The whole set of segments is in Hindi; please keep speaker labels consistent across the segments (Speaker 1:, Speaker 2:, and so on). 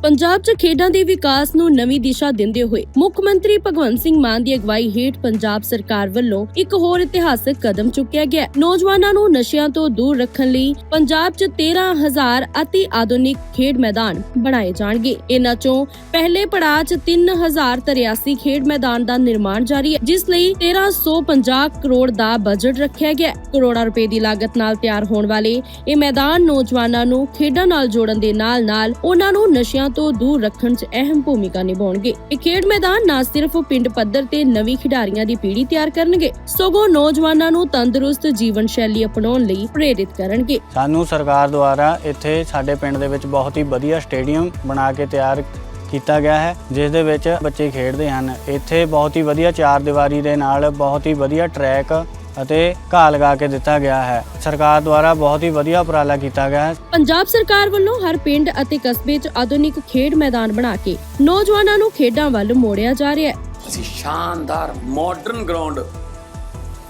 Speaker 1: ਪੰਜਾਬ 'ਚ ਖੇਡਾਂ ਦੇ ਵਿਕਾਸ ਨੂੰ ਨਵੀਂ ਦਿਸ਼ਾ ਦਿੰਦੇ ਹੋਏ ਮੁੱਖ ਮੰਤਰੀ ਭਗਵੰਤ ਸਿੰਘ ਮਾਨ ਦੀ ਅਗਵਾਈ ਹੇਠ ਪੰਜਾਬ ਸਰਕਾਰ ਵੱਲੋਂ ਇੱਕ ਹੋਰ ਇਤਿਹਾਸਕ ਕਦਮ ਚੁੱਕਿਆ ਗਿਆ। ਨੌਜਵਾਨਾਂ ਨੂੰ ਨਸ਼ਿਆਂ ਤੋਂ ਦੂਰ ਰੱਖਣ ਲਈ ਪੰਜਾਬ 'ਚ 13,000 ਅਤੀ ਆਧੁਨਿਕ ਖੇਡ ਮੈਦਾਨ ਬਣਾਏ ਜਾਣਗੇ। ਇਹਨਾਂ 'ਚੋਂ ਪਹਿਲੇ ਪੜਾਅ 'ਚ 3,083 ਖੇਡ ਮੈਦਾਨ ਦਾ ਨਿਰਮਾਣ ਜਾਰੀ ਹੈ, ਜਿਸ ਲਈ 1,350 ਕਰੋੜ ਦਾ ਬਜਟ ਰੱਖਿਆ ਗਿਆ। ਕਰੋੜਾਂ ਰੁਪਏ ਦੀ ਲਾਗਤ ਨਾਲ ਤਿਆਰ ਹੋਣ ਵਾਲੇ ਇਹ ਮੈਦਾਨ ਨੌਜਵਾਨਾਂ ਨੂੰ ਖੇਡਾਂ ਨਾਲ ਜੋੜਨ ਦੇ ਨਾਲ-ਨਾਲ ਉਹਨਾਂ ਨੂੰ ਨਸ਼ਿਆਂ ਤੋਂ ਦੂਰ ਰੱਖਣ 'ਚ ਅਹਿਮ ਭੂਮਿਕਾ ਨਿਭਾਉਣਗੇ। ਇਹ ਖੇਡ ਮੈਦਾਨ ਨਾ ਸਿਰਫ ਪਿੰਡ ਪੱਧਰ ਤੇ ਨਵੀਂ ਖਿਡਾਰੀਆਂ ਦੀ ਪੀੜ੍ਹੀ ਤਿਆਰ ਕਰਨਗੇ, ਸਗੋਂ ਨੌਜਵਾਨਾਂ ਨੂੰ ਤੰਦਰੁਸਤ ਜੀਵਨ ਸ਼ੈਲੀ ਅਪਣਾਉਣ ਲਈ ਪ੍ਰੇਰਿਤ ਕਰਨਗੇ।
Speaker 2: ਸਾਨੂੰ ਸਰਕਾਰ ਦੁਆਰਾ ਇੱਥੇ ਸਾਡੇ ਪਿੰਡ ਦੇ ਵਿੱਚ ਬਹੁਤ ਹੀ ਵਧੀਆ ਸਟੇਡੀਅਮ ਬਣਾ ਕੇ ਤਿਆਰ ਕੀਤਾ ਗਿਆ ਹੈ, ਜਿਸ ਦੇ ਵਿੱਚ ਬੱਚੇ ਖੇਡਦੇ ਹਨ। ਇੱਥੇ ਬਹੁਤ ਹੀ ਵਧੀਆ ਚਾਰ ਦੀਵਾਰੀ ਦੇ ਨਾਲ ਬਹੁਤ ਹੀ ਵਧੀਆ ਟਰੈਕ ਅਤੇ ਘਾਹ ਲਗਾ ਕੇ ਦਿੱਤਾ ਗਿਆ ਹੈ। ਸਰਕਾਰ ਦੁਆਰਾ ਬਹੁਤ ਹੀ ਵਧੀਆ ਉਪਰਾਲਾ ਕੀਤਾ ਗਿਆ ਹੈ।
Speaker 1: ਪੰਜਾਬ ਸਰਕਾਰ ਵੱਲੋਂ ਹਰ ਪਿੰਡ ਅਤੇ ਕਸਬੇ 'ਚ ਆਧੁਨਿਕ ਖੇਡ ਮੈਦਾਨ ਬਣਾ ਕੇ ਨੌਜਵਾਨਾਂ ਨੂੰ ਖੇਡਾਂ ਵੱਲ ਮੋੜਿਆ ਜਾ ਰਿਹਾ ਹੈ।
Speaker 3: ਅਸੀਂ ਸ਼ਾਨਦਾਰ ਮਾਡਰਨ ਗਰਾਊਂਡ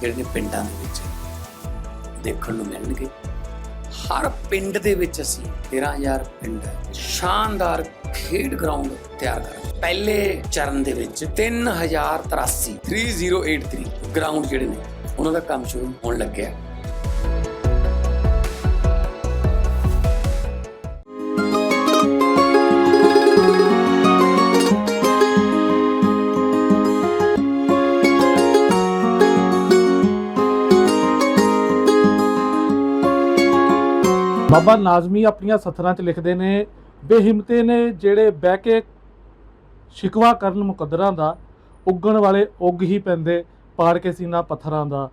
Speaker 3: ਜਿਹੜੇ ਨੇ ਪਿੰਡਾਂ ਦੇ ਵਿੱਚ ਦੇਖਣ ਨੂੰ ਮਿਲਣਗੇ। ਹਰ ਪਿੰਡ ਦੇ ਵਿੱਚ ਅਸੀਂ 13,000 ਪਿੰਡ ਸ਼ਾਨਦਾਰ ਖੇਡ ਗਰਾਊਂਡ ਤਿਆਰ ਕਰਾਂਗੇ। ਪਹਿਲੇ ਚਰਨ ਦੇ ਵਿੱਚ 3083 ਗਰਾਊਂਡ ਜਿਹੜੇ ਨੇ ਉਹਨਾਂ ਦਾ ਕੰਮ ਸ਼ੁਰੂ ਹੋਣ ਲੱਗਿਆ।
Speaker 4: ਬਾਬਾ ਨਾਜ਼ਮੀ ਆਪਣੀਆਂ ਸਥਰਾਂ 'ਚ ਲਿਖਦੇ ਨੇ, ਬੇਹਿੰਮਤੇ ਨੇ ਜਿਹੜੇ ਬਹਿ ਕੇ ਸ਼ਿਕਵਾ ਕਰਨ ਮੁਕੱਦਰਾਂ ਦਾ, ਉੱਗਣ ਵਾਲੇ ਉੱਗ ਹੀ ਪੈਂਦੇ ਪਾੜ ਕੇ ਸੀਨਾ ਪੱਥਰਾਂ ਦਾ।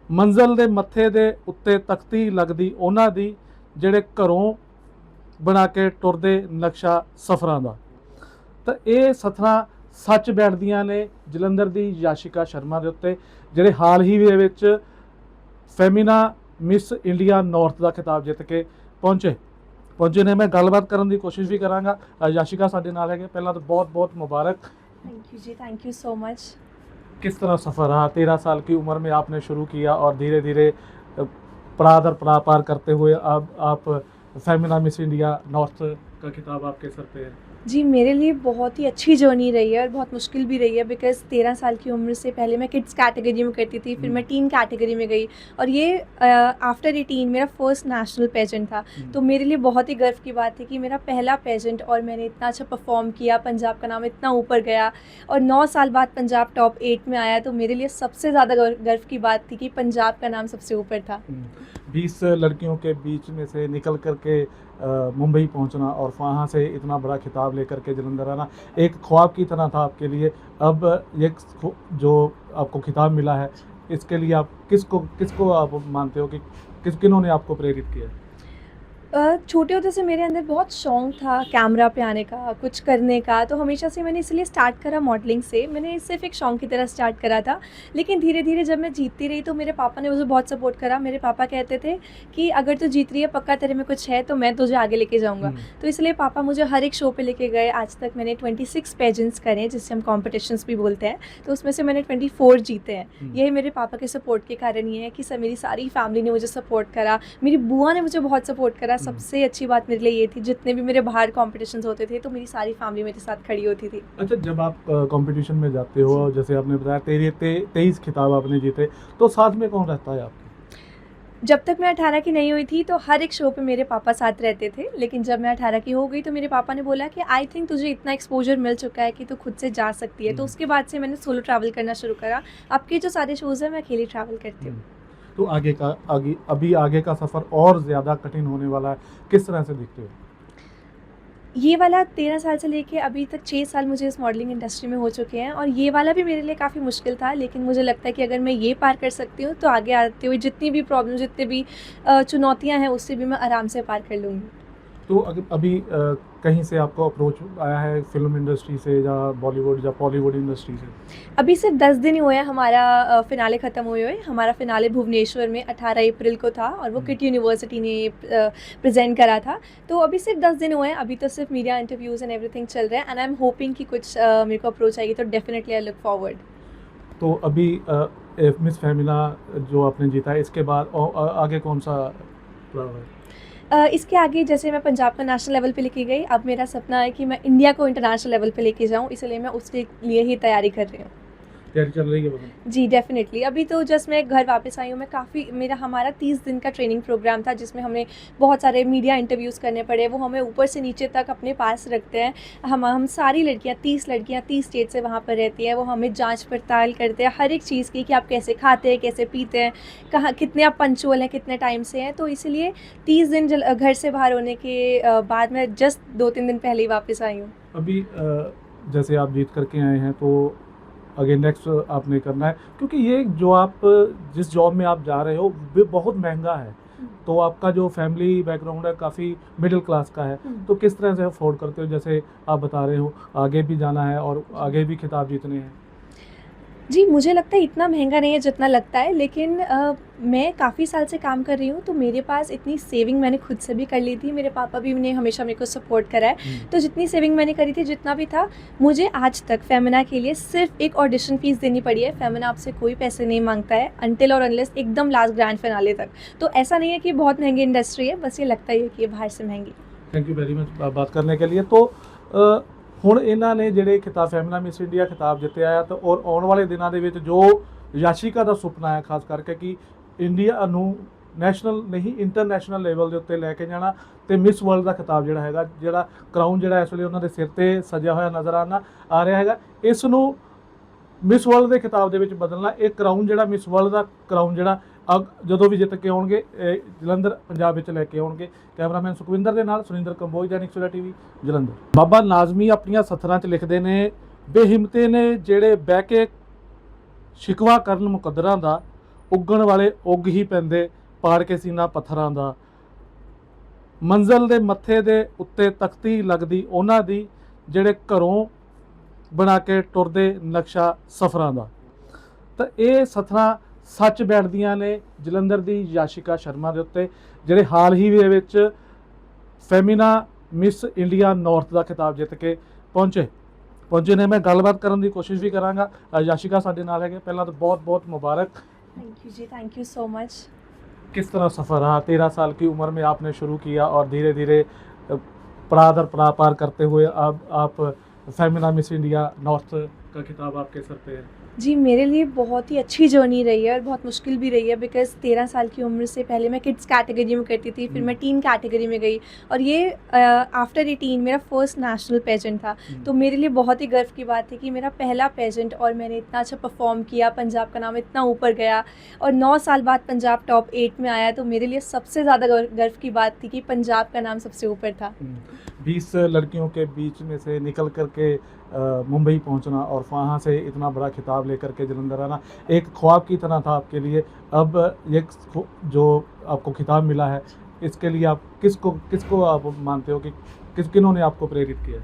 Speaker 4: ਮੰਜ਼ਲ ਦੇ ਮੱਥੇ ਦੇ ਉੱਤੇ ਤਖਤੀ ਲੱਗਦੀ ਉਹਨਾਂ ਦੀ, ਜਿਹੜੇ ਘਰੋਂ ਬਣਾ ਕੇ ਟੁਰਦੇ ਨਕਸ਼ਾ ਸਫ਼ਰਾਂ ਦਾ। ਤਾਂ ਇਹ ਸਥਰਾਂ ਸੱਚ ਬੈਠਦੀਆਂ ਨੇ ਜਲੰਧਰ ਦੀ ਯਾਸ਼ਿਕਾ ਸ਼ਰਮਾ ਦੇ ਉੱਤੇ, ਜਿਹੜੇ ਹਾਲ ਹੀ ਦੇ ਵਿੱਚ ਫੈਮਿਨਾ ਮਿਸ ਇੰਡੀਆ ਨਾਰਥ ਦਾ ਖਿਤਾਬ ਜਿੱਤ ਕੇ ਪਹੁੰਚੇ ਨੇ। ਮੈਂ ਗੱਲਬਾਤ ਕਰਨ ਦੀ ਕੋਸ਼ਿਸ਼ ਵੀ ਕਰਾਂਗਾ। ਯਾਸ਼ਿਕਾ ਸਾਡੇ ਨਾਲ ਹੈਗੇ। ਪਹਿਲਾਂ ਤਾਂ बहुत मुबारक।
Speaker 5: थैंक यू जी, थैंक यू सो मच।
Speaker 4: किस तरह सफ़र रहा? 13 साल की उम्र में आपने शुरू किया और धीरे धीरे पड़ाव दर पड़ाव पार करते हुए अब आप फेमिना मिस इंडिया नॉर्थ का खिताब आपके सर पे है।
Speaker 5: जी, मेरे लिए बहुत ही अच्छी जर्नी रही है और बहुत मुश्किल भी रही है, बिकॉज़ 13 साल की उम्र से पहले मैं किड्स कैटेगरी में करती थी, फिर मैं टीन कैटेगरी में गई और ये आफ्टर 18 मेरा फर्स्ट नेशनल पेजेंट था। तो मेरे लिए बहुत ही गर्व की बात थी कि मेरा पहला पेजेंट और मैंने इतना अच्छा परफॉर्म किया, पंजाब का नाम इतना ऊपर गया और 9 साल बाद पंजाब टॉप 8 में आया। तो मेरे लिए सबसे ज़्यादा गर्व की बात थी कि पंजाब का नाम सबसे ऊपर था।
Speaker 4: 20 लड़कियों के बीच में से निकल कर के मुंबई पहुंचना और वहाँ से इतना बड़ा खिताब लेकर के जलंधर आना एक ख्वाब की तरह था आपके लिए। अब ये जो आपको खिताब मिला है, इसके लिए आप किसको आप मानते हो कि किन्होंने आपको प्रेरित किया?
Speaker 5: छोटे होते से मेरे अंदर बहुत शौक़ था कैमरा पे आने का, कुछ करने का। तो हमेशा से मैंने इसलिए स्टार्ट करा मॉडलिंग से। मैंने सिर्फ एक शौक़ की तरह स्टार्ट करा था, लेकिन धीरे धीरे जब मैं जीतती रही तो मेरे पापा ने मुझे बहुत सपोर्ट करा। मेरे पापा कहते थे कि अगर तू जीत रही है, पक्का तेरे में कुछ है तो मैं तुझे आगे लेके जाऊँगा। तो इसलिए पापा मुझे हर एक शो पे लेके गए। आज तक मैंने 26 पेजेंट्स करे हैं, जिससे हम कॉम्पिटिशन्स भी बोलते हैं। तो उसमें से मैंने 24 जीते हैं। यही मेरे पापा के सपोर्ट के कारण ये है कि मेरी सारी फैमिली ने मुझे सपोर्ट करा। मेरी बुआ ने मुझे बहुत सपोर्ट करा। सबसे अच्छी बात मेरे लिए ये थी, जितने भी मेरे बाहर कॉम्पिटिशन्स होते थे तो मेरी सारी फैमिली मेरे साथ खड़ी होती थी।
Speaker 4: अच्छा, जब आप कंपटीशन में जाते हो, जैसे आपने बताया 23 खिताब आपने जीते, तो साथ में कौन रहता है आपके?
Speaker 5: जब तक मैं 18 की नहीं हुई थी तो हर एक शो पे मेरे पापा साथ रहते थे, लेकिन जब मैं 18 की हो गई तो मेरे पापा ने बोला कि आई थिंक तुझे इतना एक्सपोजर मिल चुका है कि तू खुद से जा सकती है। तो उसके बाद से मैंने सोलो ट्रैवल करना शुरू करा। अब के जो सारे शोज़ हैं मैं अकेले ट्रैवल करती हूँ।
Speaker 4: तो आगे का सफ़र और ज़्यादा कठिन होने वाला है, किस तरह से दिखते हो?
Speaker 5: ये वाला 13 साल से लेके अभी तक 6 साल मुझे इस मॉडलिंग इंडस्ट्री में हो चुके हैं और ये वाला भी मेरे लिए काफ़ी मुश्किल था, लेकिन मुझे लगता है कि अगर मैं ये पार कर सकती हूँ तो आगे आते हुए जितनी भी प्रॉब्लम, जितने भी चुनौतियाँ हैं, उससे भी मैं आराम से पार कर लूँगी।
Speaker 4: तो अभी कहीं से आपको अप्रोच आया है फिल्म इंडस्ट्री से या बॉलीवुड या बॉलीवुड इंडस्ट्री से?
Speaker 5: अभी सिर्फ 10 दिन ही हुए हैं हमारा फिनाले ख़त्म हुए। हमारा फिनाले भुवनेश्वर में 18 अप्रैल को था और वो किट यूनिवर्सिटी ने प्रेजेंट करा था। तो अभी सिर्फ 10 दिन हुए हैं। अभी तो सिर्फ मीडिया इंटरव्यूज़ एंड एवरीथिंग चल रहे हैं एंड आई एम होपिंग कि कुछ मेरे को अप्रोच आएगी, तो डेफिनेटली आई लुक फॉरवर्ड।
Speaker 4: तो अभी मिस फेमिना जो आपने जीता है, इसके बाद आगे कौन सा प्लान है?
Speaker 5: इसके आगे जैसे मैं पंजाब को नेशनल लेवल पे लेके गई, अब मेरा सपना है कि मैं इंडिया को इंटरनेशनल लेवल पे लेके जाऊँ, इसलिए मैं उसके लिए ही तैयारी कर रही हूँ।
Speaker 4: तैयारी चल रही है मतलब?
Speaker 5: जी, डेफ़िनेटली। अभी तो जस्ट मैं घर वापस आई हूँ, मैं काफ़ी हमारा 30 दिन का ट्रेनिंग प्रोग्राम था, जिसमें हमें बहुत सारे मीडिया इंटरव्यूज़ करने पड़े, वो हमें ऊपर से नीचे तक अपने पास रखते हैं। हम सारी लड़कियाँ 30 स्टेट से वहाँ पर रहती हैं, वो हमें जाँच-पड़ताल करते हैं हर एक चीज़ की, कि आप कैसे खाते हैं, कैसे पीते हैं, कहाँ कितने आप पंक्चुअल हैं, कितने टाइम से हैं। तो इसीलिए 30 दिन घर से बाहर होने के बाद मैं जस्ट 2-3 दिन पहले ही वापस आई हूँ।
Speaker 4: अभी जैसे आप जीत करके आए हैं तो अगेन नेक्स्ट आपने करना है, क्योंकि ये जो आप जिस जॉब में आप जा रहे हो वो बहुत महंगा है, तो आपका जो फैमिली बैकग्राउंड है काफ़ी मिडिल क्लास का है, तो किस तरह से अफोर्ड करते हो? जैसे आप बता रहे हो आगे भी जाना है और आगे भी खिताब जीतने हैं।
Speaker 5: जी, मुझे लगता है इतना महँगा नहीं है जितना लगता है, लेकिन मैं काफ़ी साल से काम कर रही हूँ, तो मेरे पास इतनी सेविंग मैंने खुद से भी कर ली थी, मेरे पापा भी ने हमेशा मेरे को सपोर्ट करा है। तो जितनी सेविंग मैंने करी थी, जितना भी था, मुझे आज तक फेमिना के लिए सिर्फ़ एक ऑडिशन फ़ीस देनी पड़ी है। फेमिना आपसे कोई पैसे नहीं माँगता है अनटिल और अनलेस एकदम लास्ट ग्रैंड फिनाले तक। तो ऐसा नहीं है कि बहुत महँगी इंडस्ट्री है, बस ये लगता ही है कि ये बाहर से महँगी।
Speaker 4: थैंक यू वेरी मच बात करने के लिए। तो ਹੁਣ ਇਹਨਾਂ ਨੇ ਜਿਹੜੇ ਖਿਤਾਬ ਫੈਮਿਨਾ ਮਿਸ ਇੰਡੀਆ ਖਿਤਾਬ ਜਿੱਤਿਆ ਆ, ਤਾਂ ਔਰ ਆਉਣ ਵਾਲੇ ਦਿਨਾਂ ਦੇ ਵਿੱਚ ਜੋ ਯਾਸ਼ਿਕਾ ਦਾ ਸੁਪਨਾ ਹੈ ਖਾਸ ਕਰਕੇ ਕਿ ਇੰਡੀਆ ਨੂੰ ਨੈਸ਼ਨਲ ਨਹੀਂ ਇੰਟਰਨੈਸ਼ਨਲ ਲੈਵਲ ਦੇ ਉੱਤੇ ਲੈ ਕੇ ਜਾਣਾ, ਤੇ ਮਿਸ ਵਰਲਡ ਦਾ ਖਿਤਾਬ ਜਿਹੜਾ ਹੈਗਾ, ਜਿਹੜਾ ਕਰਾਊਨ ਜਿਹੜਾ ਇਸ ਵੇਲੇ ਉਹਨਾਂ ਦੇ ਸਿਰ ਤੇ ਸਜਿਆ ਹੋਇਆ ਨਜ਼ਰ ਆ ਰਿਹਾ ਹੈਗਾ, ਇਸ ਨੂੰ ਮਿਸ ਵਰਲਡ ਦੇ ਖਿਤਾਬ ਦੇ ਵਿੱਚ ਬਦਲਣਾ। ਇਹ ਕਰਾਊਨ ਜਿਹੜਾ ਮਿਸ ਵਰਲਡ ਦਾ ਕਰਾਊਨ ਜਿਹੜਾ ਜਦੋਂ ਵੀ ਜਿੱਤ ਕੇ ਆਉਣਗੇ ਜਲੰਧਰ ਪੰਜਾਬ ਵਿੱਚ ਲੈ ਕੇ ਆਉਣਗੇ। ਕੈਮਰਾਮੈਨ ਸੁਖਵਿੰਦਰ ਦੇ ਨਾਲ ਸੁਰਿੰਦਰ ਕੰਬੋਜ, दैनिक सवेरा टीवी ਜਲੰਧਰ। ਬਾਬਾ ਨਾਜ਼ਮੀ ਆਪਣੀਆਂ ਸਥਰਾਂ 'ਚ ਲਿਖਦੇ ਨੇ, ਬੇਹਿੰਮਤੇ ਨੇ ਜਿਹੜੇ ਬਹਿ ਕੇ ਸ਼ਿਕਵਾ ਕਰਨ ਮੁਕੱਦਰਾਂ ਦਾ, ਉੱਗਣ ਵਾਲੇ ਉੱਗ ਹੀ ਪੈਂਦੇ ਪਾੜ ਕੇ ਸੀਨਾ ਪੱਥਰਾਂ ਦਾ, ਮੰਜ਼ਲ ਦੇ ਮੱਥੇ ਦੇ ਉੱਤੇ ਤਖਤੀ ਲੱਗਦੀ ਉਹਨਾਂ ਦੀ, ਜਿਹੜੇ ਘਰੋਂ ਬਣਾ ਕੇ ਟੁਰਦੇ ਨਕਸ਼ਾ ਸਫ਼ਰਾਂ ਦਾ। ਤਾਂ ਇਹ ਸਥਰਾਂ ਸੱਚ ਬੈਠਦੀਆਂ ਨੇ ਜਲੰਧਰ ਦੀ ਯਾਸ਼ਿਕਾ ਸ਼ਰਮਾ ਦੇ ਉੱਤੇ, ਜਿਹੜੇ ਹਾਲ ਹੀ ਦੇ ਵਿੱਚ ਫੈਮਿਨਾ ਮਿਸ ਇੰਡੀਆ ਨਾਰਥ ਦਾ ਖਿਤਾਬ ਜਿੱਤ ਕੇ ਪਹੁੰਚੇ ਨੇ। मैं ਗੱਲਬਾਤ ਕਰਨ ਦੀ ਕੋਸ਼ਿਸ਼ ਵੀ ਕਰਾਂਗਾ। ਯਾਸ਼ਿਕਾ ਸਾਡੇ ਨਾਲ ਹੈਗੇ। ਪਹਿਲਾਂ ਤਾਂ बहुत बहुत मुबारक।
Speaker 5: थैंक यू जी, थैंक यू सो मच।
Speaker 4: किस तरह सफ़र रहा? 13 साल की उम्र में आपने शुरू किया और धीरे धीरे पड़ा दर पड़ा पार करते हुए अब आप फेमिना मिस इंडिया नॉर्थ का खिताब आपके सर पे है।
Speaker 5: जी, मेरे लिए बहुत ही अच्छी जर्नी रही है और बहुत मुश्किल भी रही है, बिकॉज़ 13 साल की उम्र से पहले मैं किड्स कैटेगरी में करती थी, फिर मैं टीन कैटेगरी में गई, और ये आफ्टर 18 मेरा फर्स्ट नेशनल पेजेंट था। तो मेरे लिए बहुत ही गर्व की बात थी कि मेरा पहला पेजेंट और मैंने इतना अच्छा परफॉर्म किया, पंजाब का नाम इतना ऊपर गया, और 9 साल बाद पंजाब टॉप 8 में आया। तो मेरे लिए सबसे ज़्यादा गर्व की बात थी कि पंजाब का नाम सबसे ऊपर था।
Speaker 4: 20 लड़कियों के बीच में से निकल करके मुंबई पहुंचना और वहाँ से इतना बड़ा खिताब लेकर के जलंधर आना एक ख्वाब की तरह था आपके लिए। अब ये जो आपको खिताब मिला है, इसके लिए आप किसको आप मानते हो कि किन्होंने आपको प्रेरित किया?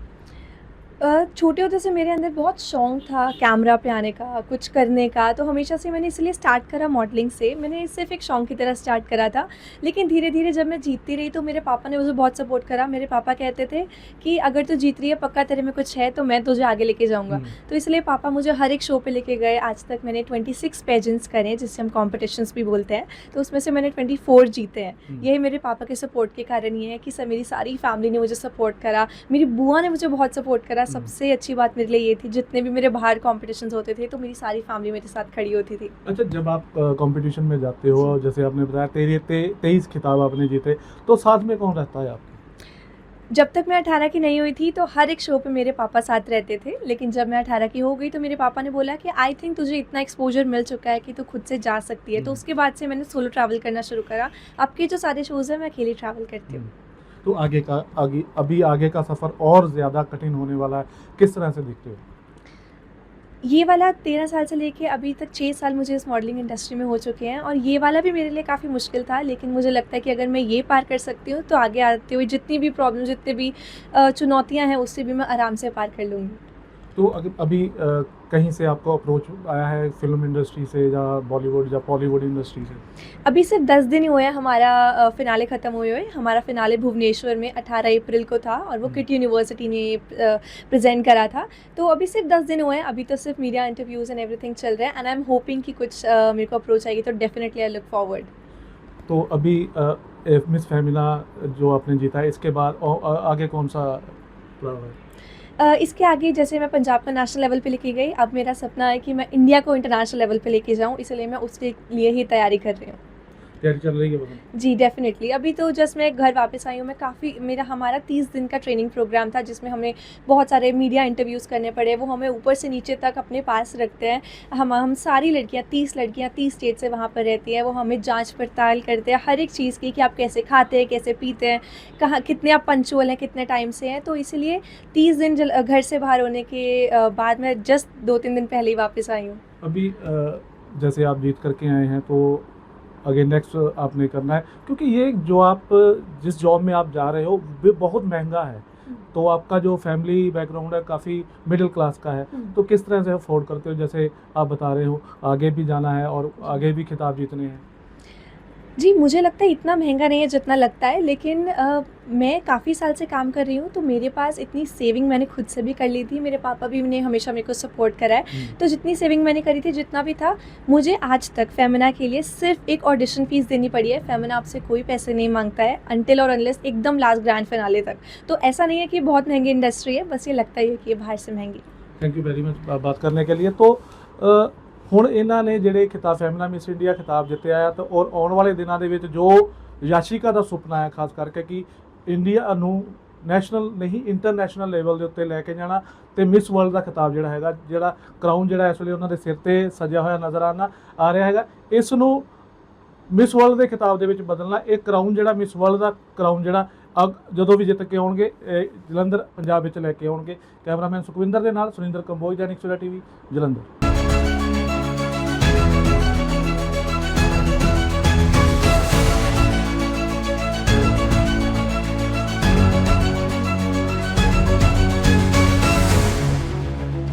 Speaker 5: छोटे होते से मेरे अंदर बहुत शौक था कैमरा पे आने का, कुछ करने का, तो हमेशा से मैंने इसलिए स्टार्ट करा मॉडलिंग से। मैंने सिर्फ एक शौक की तरह स्टार्ट करा था, लेकिन धीरे धीरे जब मैं जीतती रही तो मेरे पापा ने मुझे बहुत सपोर्ट करा। मेरे पापा कहते थे कि अगर तू जीत रही है, पक्का तेरे में कुछ है, तो मैं तुझे आगे लेके जाऊँगा। तो इसलिए पापा मुझे हर एक शो पर लेके गए। आज तक मैंने 26 पेजेंट्स करे, जिससे हम कॉम्पिटिशन्स भी बोलते हैं, तो उसमें से मैंने 24 जीते हैं। यही मेरे पापा के सपोर्ट के कारण ये है कि मेरी सारी फैमिली ने मुझे सपोर्ट करा, मेरी बुआ ने मुझे बहुत सपोर्ट करा। सबसे अच्छी बात मेरे लिए ये थी, जितने भी मेरे बाहर कॉम्पिटिशन्स होते थे तो मेरी सारी फैमिली मेरे साथ खड़ी होती थी।
Speaker 4: अच्छा, जब आप कंपटीशन में जाते हो, जैसे आपने बताया 23 खिताब आपने जीते, तो साथ में कौन रहता है आपके?
Speaker 5: जब तक मैं 18 की नहीं हुई थी तो हर एक शो पे मेरे पापा साथ रहते थे, लेकिन जब मैं 18 की हो गई तो मेरे पापा ने बोला कि आई थिंक तुझे इतना एक्सपोजर मिल चुका है कि तू खुद से जा सकती है। तो उसके बाद से मैंने सोलो ट्रैवल करना शुरू करा। अब के जो सारे शोज़ हैं मैं अकेले ट्रैवल करती हूँ।
Speaker 4: तो अभी आगे का सफ़र और ज़्यादा कठिन होने वाला है, किस तरह से दिखते हो?
Speaker 5: ये वाला 13 साल से लेके अभी तक 6 साल मुझे इस मॉडलिंग इंडस्ट्री में हो चुके हैं, और ये वाला भी मेरे लिए काफ़ी मुश्किल था, लेकिन मुझे लगता है कि अगर मैं ये पार कर सकती हूँ तो आगे आते हुए जितनी भी प्रॉब्लम, जितने भी चुनौतियाँ हैं, उससे भी मैं आराम से पार कर लूँगी।
Speaker 4: तो अभी कहीं से आपको अप्रोच आया है फिल्म इंडस्ट्री से या बॉलीवुड या बॉलीवुड इंडस्ट्री से?
Speaker 5: अभी सिर्फ 10 दिन ही हुए हैं हमारा फिनाले ख़त्म हुए। हमारा फिनाले भुवनेश्वर में 18 अप्रैल को था, और वो किट यूनिवर्सिटी ने प्रेजेंट करा था। तो अभी सिर्फ 10 दिन हुए हैं, अभी तो सिर्फ मीडिया इंटरव्यूज़ एंड एवरीथिंग चल रहा है, एंड आई एम होपिंग कि कुछ मेरे को अप्रोच आएगी, तो डेफिनेटली आई लुक फॉरवर्ड।
Speaker 4: तो अभी मिस फेमिना जो आपने जीता है, इसके बाद आगे कौन सा प्लान है?
Speaker 5: इसके आगे जैसे मैं पंजाब का नेशनल लेवल पे लेके गई, अब मेरा सपना है कि मैं इंडिया को इंटरनेशनल लेवल पे लेके जाऊँ, इसलिए मैं उसके लिए ही तैयारी कर रही हूँ।
Speaker 4: तैयारी चल रही है मतलब?
Speaker 5: जी डेफ़िनेटली। अभी तो जस्ट मैं घर वापस आई हूँ। मैं काफ़ी हमारा 30 दिन का ट्रेनिंग प्रोग्राम था, जिसमें हमें बहुत सारे मीडिया इंटरव्यूज़ करने पड़े। वो हमें ऊपर से नीचे तक अपने पास रखते हैं। हम सारी लड़कियाँ 30 स्टेट से वहाँ पर रहती हैं। वो हमें जाँच पड़ताल करते हैं हर एक चीज़ की, कि आप कैसे खाते हैं, कैसे पीते हैं, कहाँ कितने आप पंक्चुअल हैं, कितने टाइम से हैं। तो इसीलिए 30 दिन घर से बाहर होने के बाद मैं जस्ट 2-3 दिन पहले ही वापस आई हूँ।
Speaker 4: अभी जैसे आप जीत करके आए हैं, तो आगे नेक्स्ट आपने करना है, क्योंकि ये जो आप जिस जॉब में आप जा रहे हो वो बहुत महंगा है, तो आपका जो फैमिली बैकग्राउंड है काफ़ी मिडिल क्लास का है, तो किस तरह से अफोर्ड करते हो? जैसे आप बता रहे हो आगे भी जाना है और आगे भी खिताब जीतने हैं।
Speaker 5: जी, मुझे लगता है इतना महंगा नहीं है जितना लगता है, लेकिन मैं काफ़ी साल से काम कर रही हूँ, तो मेरे पास इतनी सेविंग मैंने खुद से भी कर ली थी। मेरे पापा भी ने हमेशा मेरे को सपोर्ट करा है। तो जितनी सेविंग मैंने करी थी, जितना भी था, मुझे आज तक फेमिना के लिए सिर्फ एक ऑडिशन फ़ीस देनी पड़ी है। फेमिना आपसे कोई पैसे नहीं मांगता है अनटिल और अनलेस एकदम लास्ट ग्रैंड फिनाले तक। तो ऐसा नहीं है कि बहुत महंगी इंडस्ट्री है, बस ये लगता ही है कि ये बाहर से महंगी।
Speaker 4: थैंक यू वेरी मच बात करने के लिए। तो ਹੁਣ ਇਹਨਾਂ ਨੇ ਜਿਹੜੇ ਖਿਤਾਬ ਫੈਮਿਨਾ ਮਿਸ ਇੰਡੀਆ ਖਿਤਾਬ ਜਿੱਤਿਆ ਆ, ਤਾਂ ਔਰ ਆਉਣ ਵਾਲੇ ਦਿਨਾਂ ਦੇ ਵਿੱਚ ਜੋ ਯਾਸ਼ਿਕਾ ਦਾ ਸੁਪਨਾ ਹੈ ਖਾਸ ਕਰਕੇ ਕਿ ਇੰਡੀਆ ਨੂੰ ਨੈਸ਼ਨਲ ਨਹੀਂ ਇੰਟਰਨੈਸ਼ਨਲ ਲੈਵਲ ਦੇ ਉੱਤੇ ਲੈ ਕੇ ਜਾਣਾ, ਤੇ ਮਿਸ ਵਰਲਡ ਦਾ ਖਿਤਾਬ ਜਿਹੜਾ ਹੈਗਾ, ਜਿਹੜਾ ਕਰਾਊਨ ਜਿਹੜਾ ਇਸ ਵੇਲੇ ਉਹਨਾਂ ਦੇ ਸਿਰ ਤੇ ਸਜਿਆ ਹੋਇਆ ਨਜ਼ਰ ਆ ਰਿਹਾ ਹੈਗਾ, ਇਸ ਨੂੰ ਮਿਸ ਵਰਲਡ ਦੇ ਖਿਤਾਬ ਦੇ ਵਿੱਚ ਬਦਲਣਾ। ਇਹ ਕਰਾਊਨ ਜਿਹੜਾ ਮਿਸ ਵਰਲਡ ਦਾ ਕਰਾਊਨ ਜਿਹੜਾ ਜਦੋਂ ਵੀ ਜਿੱਤ ਕੇ ਆਉਣਗੇ ਜਲੰਧਰ ਪੰਜਾਬ ਵਿੱਚ ਲੈ ਕੇ ਆਉਣਗੇ। ਕੈਮਰਾਮੈਨ ਸੁਖਵਿੰਦਰ ਦੇ ਨਾਲ ਸੁਰਿੰਦਰ ਕੰਬੋਜ, दैनिक सवेरा टीवी, ਜਲੰਧਰ।